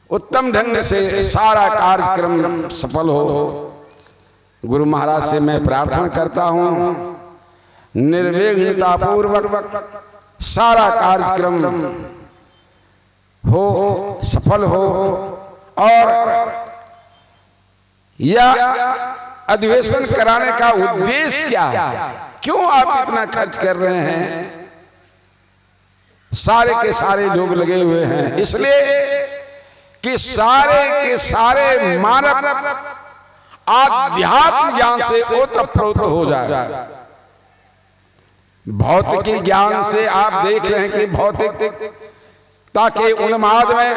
उत्तम ढंग से सारा कार्यक्रम सफल हो। गुरु महाराज से मैं प्रार्थना करता हूं निर्विघ्नता पूर्वक सारा कार्यक्रम हो, सफल हो। और यह अधिवेशन कराने का उद्देश्य क्या है, क्यों आप इतना खर्च कर रहे हैं? सारे के सारे लोग लगे हुए हैं इसलिए कि सारे के सारे मानव आध्यात्म ज्ञान से ओतप्रोत हो जाए। भौतिक ज्ञान से आप देख रहे हैं कि भौतिकता के उन्माद में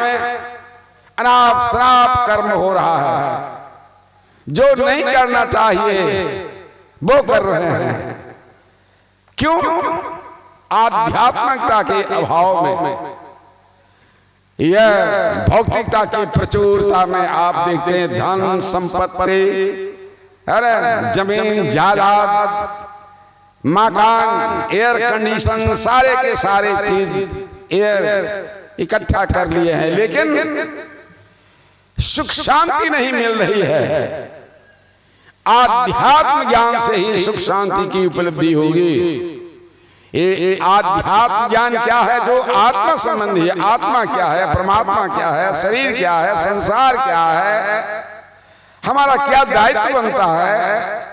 अनाप शराब कर्म हो रहा है। जो नहीं करना चाहिए वो कर रहे हैं। क्यों? आध्यात्मिकता के अभाव में। यह भौतिकता की प्रचुरता में आप देखते हैं धन संपत्ति, अरे जमीन जायदाद, मकान, एयर कंडीशन, सारे के सारे चीज एयर इकट्ठा कर लिए हैं, लेकिन सुख शांति नहीं मिल रही है। आध्यात्म ज्ञान से ही सुख शांति की उपलब्धि होगी। ये आध्यात्म ज्ञान क्या है? जो आत्मा संबंधी है। आत्मा क्या है, परमात्मा क्या है, शरीर क्या है, संसार क्या है, हमारा क्या दायित्व बनता है,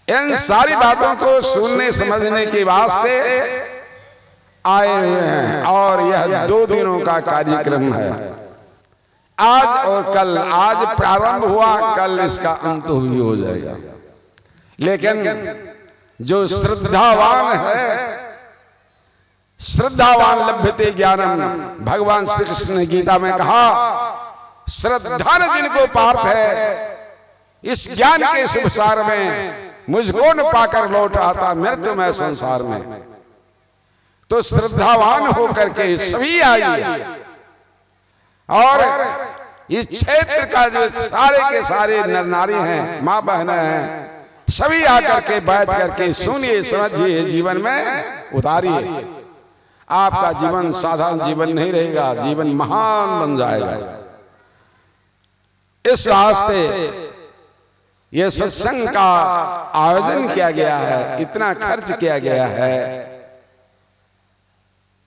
इन सारी बातों को सुनने समझने के वास्ते आए हुए हैं। और यह 2 दिनों का कार्यक्रम है, आज और कल। आज प्रारंभ हुआ, कल इसका अंत भी हो जाएगा। लेकिन जो श्रद्धावान है, श्रद्धावान लभ्यते ज्ञानम, भगवान श्री कृष्ण ने गीता में कहा, श्रद्धा न जिनको पार्थ है, इस ज्ञान के शुभ सार में मुझको न पाकर लौट आता मृत्यु में संसार में। तो श्रद्धावान होकर के सभी आइए और इस क्षेत्र का जो सारे के सारे नर नारी हैं, माँ बहनें हैं, सभी आकर के बैठ करके सुनिए, समझिए, जीवन में उतारिए। आपका जीवन साधारण जीवन नहीं रहेगा, जीवन महान बन जाएगा। इस वास्ते ये सत्संग का आयोजन किया गया है, इतना खर्च किया गया है।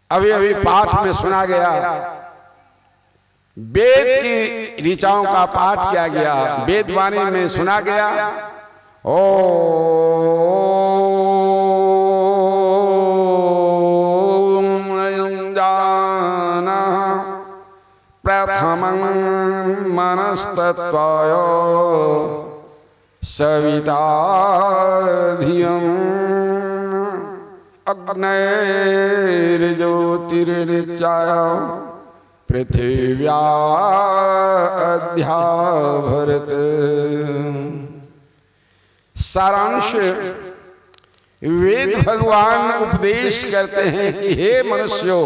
अभी अभी पाठ में सुना गया, वेद की ऋचाओं का पाठ किया गया, वेदवाणी में सुना गया। ओ जाना प्रथमं मनस्तत्त्वय सविता धियं अग्निर्ज्योतिर्नित्याय पृथिव्या अध्याभरत। सारांश, वेद भगवान उपदेश करते हैं कि हे मनुष्यों,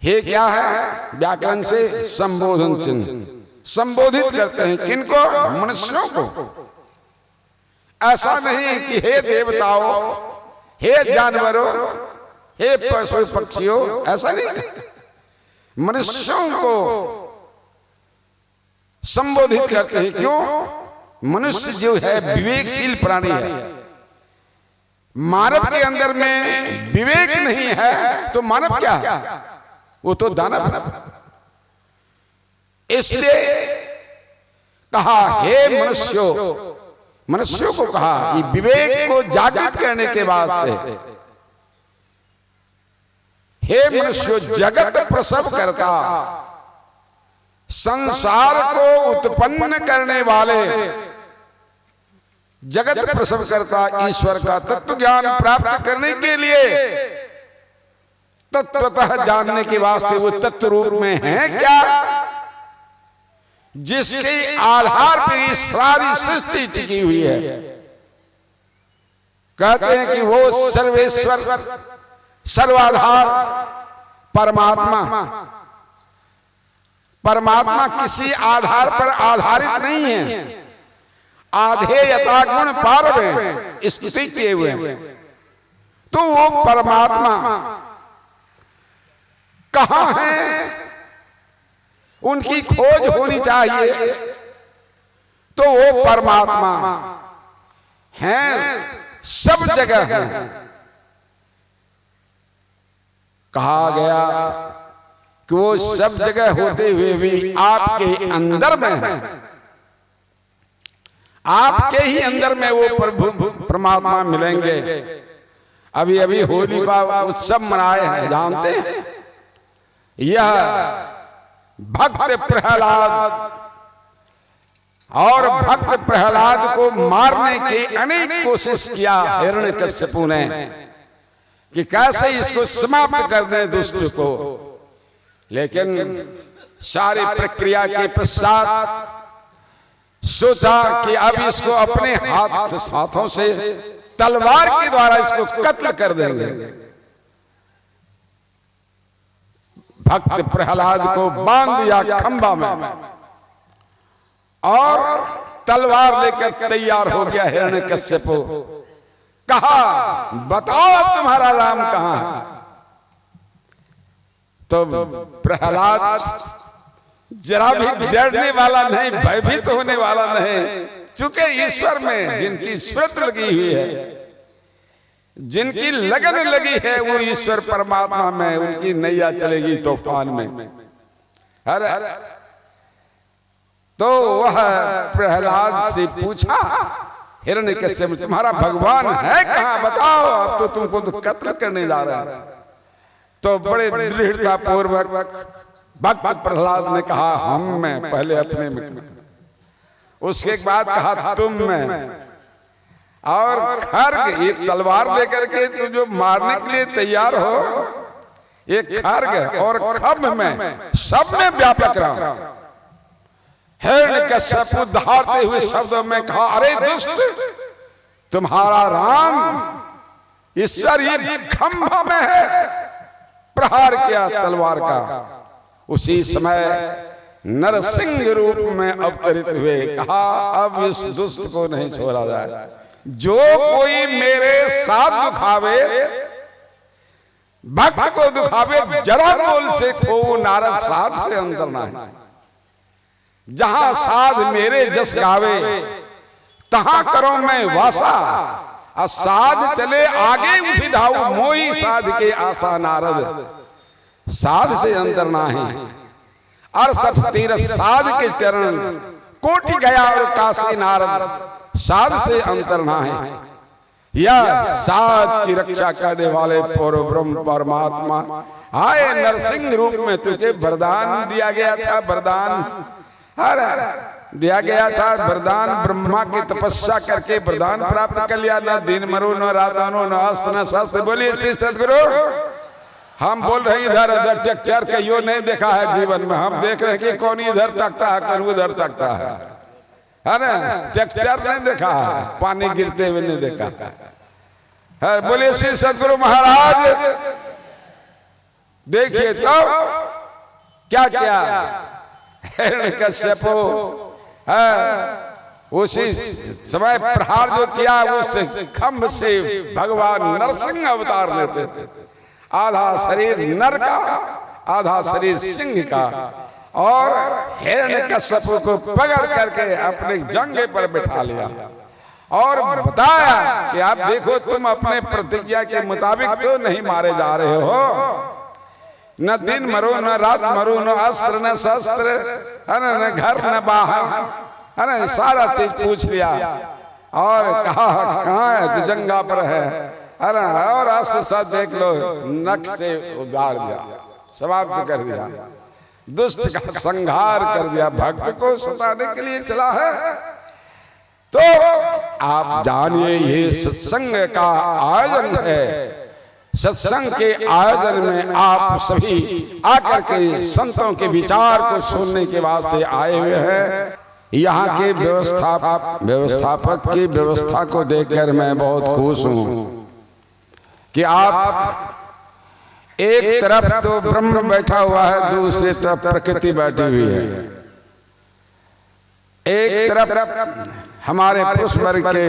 हे क्या है? व्याकरण से संबोधन चिन्ह, संबोधित करते हैं किनको? मनुष्यों को। ऐसा नहीं कि हे देवताओं, हे जानवरों, हे पशु पक्षियों, ऐसा नहीं। मनुष्यों को संबोधित करते हैं। क्यों? मनुष्य जो है विवेकशील प्राणी है। मानव के अंदर में विवेक नहीं है तो मानव क्या है? वो तो दानव है। इसलिए कहा हे मनुष्यों, मनुष्यों को कहा कि विवेक को जागृत करने के वास्ते, हे मनुष्यों, जगत प्रसव करता, संसार को उत्पन्न करने वाले, जगत प्रसव करता ईश्वर का तत्व ज्ञान प्राप्त करने के लिए, तत्वतः जानने के वास्ते वो तत्व रूप में है क्या, जिसके आधार पर ये सारी सृष्टि टिकी हुई है। कहते हैं कि वो सर्वेश्वर, सर्वाधार परमात्मा। परमात्मा किसी आधार पर आधारित नहीं है। आधे यथा गुण पारवे स्तुति किए हुए। तो वो परमात्मा कहां है? उनकी खोज होनी चाहिए, तो वो परमात्मा हैं, सब जगह हैं। कहा गया कि वो सब जगह होते हुए भी आपके अंदर में है, आपके ही अंदर में वो प्रभु परमात्मा मिलेंगे। अभी अभी होली का उत्सव मनाए हैं, जानते हैं? यह भक्त प्रहलाद और भक्त प्रहलाद को मारने की अनेक कोशिश किया हिरण्यकश्यपु ने कि कैसे इसको समाप्त कर दें दुष्ट को, लेकिन सारी प्रक्रिया के पश्चात सोचा कि अब इसको अपने हाथों से तलवार के द्वारा इसको कत्ल कर देंगे। भक्त प्रहलाद को बांध दिया खंभा में और तलवार लेकर तैयार हो गया हिरण्यकश्यपु। कहा, बताओ तुम्हारा राम कहां है? तो प्रहलाद जरा भी डरने वाला नहीं, भयभीत होने वाला नहीं, चूंकि ईश्वर में जिनकी सुरत लगी हुई है, जिनकी लगन लगी है, वो ईश्वर परमात्मा में उनकी नैया चलेगी तूफान में। अरे तो वह प्रहलाद से पूछा हिरण्यकश्यप, तुम्हारा भगवान है कहां? बताओ, अब तो तुमको तो कत्ल करने जा रहा है। तो बड़े दृढ़ता पूर्वक भक्त प्रहलाद ने कहा, हम में, पहले अपने में, उसके बाद कहा तुम में, और खड्ग, ये तलवार लेकर के तू जो मारने के लिए तैयार हो, एक खड्ग और खम्भ में, सब में व्यापक रहा। हिरण्यकश्यप दहाड़ते हुए शब्दों में कहा, अरे दुष्ट, तुम्हारा राम ईश्वर ये खंभा में है। प्रहार किया तलवार का। उसी समय नरसिंह रूप में अवतरित हुए। कहा, अब इस दुष्ट को नहीं छोड़ा जाए, जो कोई मेरे साथ दुखावे, भक्त को दुखावे, जरा बोल से खो नारद साध से अंतर ना है। जहां साध मेरे जस गावे, तहां करो मैं वासा। साध चले आगे उठी धाऊ, मोही साध के आशा नारद। साध से अंतर ना है, अरसठ तीरथ साध के चरण, कोटि गया और काशी नारद। साध से अंतर ना है, यह साध की रक्षा करने वाले पूर्व ब्रह्म परमात्मा आए नरसिंह रूप में। तुझे वरदान दिया गया था, वरदान दिया गया था, वरदान ब्रह्मा की तपस्या करके वरदान प्राप्त कर लिया। न दिन मरो, न रातानो, न अस्त्र, न शस्त्र। बोलिए श्री सद्गुरु। हम बोल रहे इधर उधर ट्रैक्टर का यो नहीं देखा है जीवन में। हम देख रहे हैं कि कौन इधर तकता है, कौन उधर तकता है ना? ट्रैक्टर नहीं देखा है, पानी गिरते हुए नहीं देखा है। बोलिए श्री सद्गुरु महाराज। देखिए तो क्या क्या हिरण्यकश्यप उसी समय प्रहार जो किया, उस खंभ से भगवान नरसिंह अवतार लेते थे। आधा शरीर नर का, आधा शरीर सिंह का, और हिरण्यकश्यप को पकड़ करके अपने जंघे पर बिठा लिया और बताया कि आप देखो, तुम अपने प्रतिज्ञा के मुताबिक तो नहीं मारे जा रहे हो। न दिन मरो, न रात मरो, न अस्त्र न शस्त्र, न घर न बाहर, है ना? सारा चीज पूछ लिया और कहा कहाँ है? जंगा पर है, अरे और अस्त्र साथ देख लो, नख से उबार दिया, समाप्त कर दिया, दुष्ट का संहार कर दिया। भक्त को सताने के लिए चला है। तो आप जानिए, ये सत्संग का आयोजन है। सत्संग के आयोजन में आप सभी आकर के संतों के विचार को सुनने के वास्ते आए हुए हैं। यहाँ के व्यवस्थापक की व्यवस्था को देखकर मैं बहुत खुश हूँ कि आप एक तरफ तो ब्रह्म बैठा हुआ है, दूसरी तरफ प्रकृति बैठी हुई है। एक तरफ हमारे पुरुष वर्ग के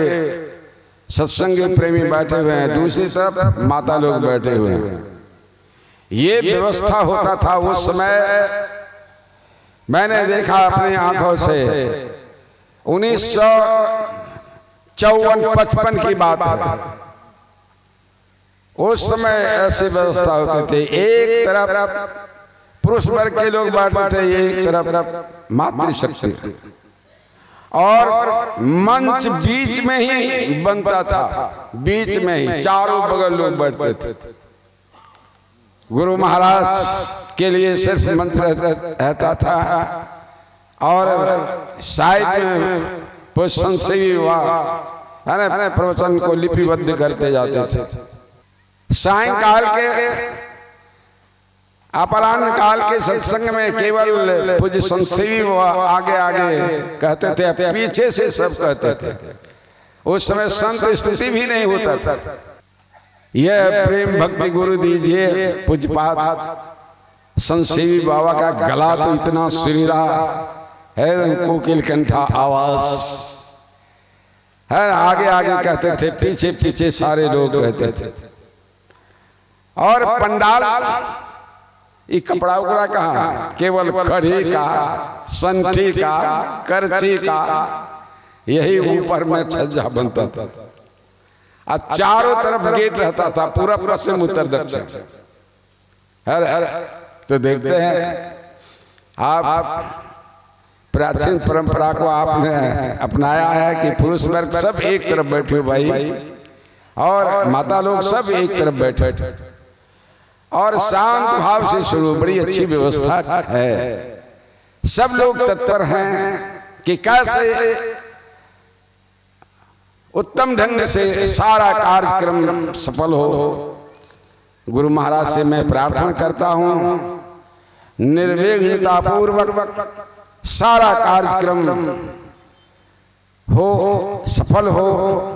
सत्संगी प्रेमी बैठे हुए हैं, दूसरी तरफ माता लोग बैठे हुए हैं। ये व्यवस्था होता था उस समय मैंने देखा अपनी आंखों से 1954-55 की बात है। उस समय ऐसी व्यवस्था होती थी, एक तरफ पुरुष वर्ग के लोग बैठते थे, एक तरफ मातृशक्ति, और मंच बीच में ही बनता था, बीच में ही चारों बगल लोग बैठते थे। गुरु महाराज के लिए सिर्फ मंच रहता था और साइड में पोषण से भी प्रवचन को लिपिबद्ध करते जाते थे। सायंकाल के अपराह्न काल के सत्संग में केवल पूज्य संसेवी आगे आगे कहते थे, पीछे से सब कहते थे। उस समय संत स्तुति भी नहीं होता था। यह प्रेम भक्ति गुरु दीजिए पूज्यपाद संसेवी बाबा का गला तो इतना सुरीला है, कोकिल कंठा आवाज है, आगे आगे कहते थे, पीछे पीछे सारे लोग कहते थे। और पंडाल ये कपड़ा उकड़ा कहाँ, केवल खड़ी का, संठी का, करची का, यही ऊपर में छज्जा बनता था और चारों तरफ गेट रहता था, पूरा पश्चिम उत्तर दक्षिण। हर तो देखते हैं आप प्राचीन परंपरा को आपने अपनाया है कि पुरुष वर्ग सब एक तरफ बैठे भाई और माता लोग सब एक तरफ बैठे और शांत भाव से शुरू। बड़ी अच्छी व्यवस्था है, सब लोग तत्पर हैं कि कैसे उत्तम ढंग से सारा कार्यक्रम सफल हो। गुरु महाराज से मैं प्रार्थना करता हूं निर्विघ्नता पूर्वक सारा कार्यक्रम हो, सफल हो।